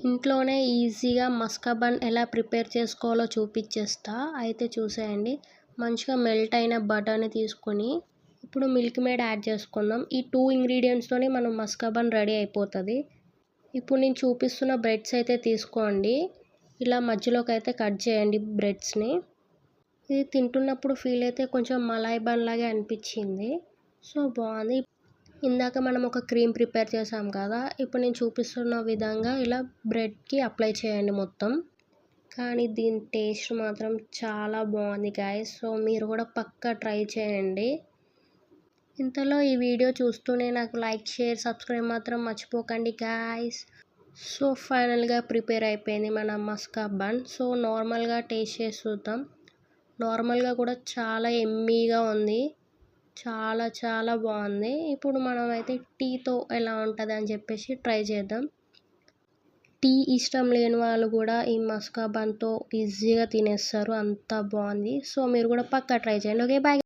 ఇంట్లోనే ఈజీగా మస్కా బన్ ఎలా ప్రిపేర్ చేసుకోవాలో చూపించేస్తా. అయితే చూసేయండి. మంచిగా మెల్ట్ అయిన బటర్ని తీసుకొని ఇప్పుడు మిల్క్ మేడ్ యాడ్ చేసుకుందాం. ఈ 2 ఇంగ్రీడియంట్స్తోనే మనం మస్కా బన్ రెడీ అయిపోతుంది. ఇప్పుడు నేను చూపిస్తున్న బ్రెడ్స్ అయితే తీసుకోండి. ఇలా మధ్యలోకి అయితే కట్ చేయండి బ్రెడ్స్ని. ఇది తింటున్నప్పుడు ఫీల్ అయితే కొంచెం మలాయ్ బన్ లాగే అనిపించింది. సో బాగుంది. ఇందాక మనం ఒక క్రీమ్ ప్రిపేర్ చేసాం కదా, ఇప్పుడు నేను చూపిస్తున్న విధంగా ఇలా బ్రెడ్కి అప్లై చేయండి మొత్తం. కానీ దీని టేస్ట్ మాత్రం చాలా బాగుంది గాయస్. సో మీరు కూడా పక్కా ట్రై చేయండి. ఇంతలో ఈ వీడియో చూస్తూనే నాకు లైక్, షేర్, సబ్స్క్రైబ్ మాత్రం మర్చిపోకండి గాయస్. సో ఫైనల్గా ప్రిపేర్ అయిపోయింది మన మస్కా బన్. సో నార్మల్గా టేస్ట్ చేసి చూద్దాం. నార్మల్గా కూడా చాలా ఎమ్మీగా ఉంది. చాలా చాలా బాగుంది. ఇప్పుడు మనం అయితే టీతో ఎలా ఉంటుంది అని చెప్పేసి ట్రై చేద్దాం. టీ ఇష్టం లేని వాళ్ళు కూడా ఈ మస్కా బన్తో ఈజీగా తినేస్తారు. అంత బాగుంది. సో మీరు కూడా పక్కా ట్రై చేయండి. Okay, bye.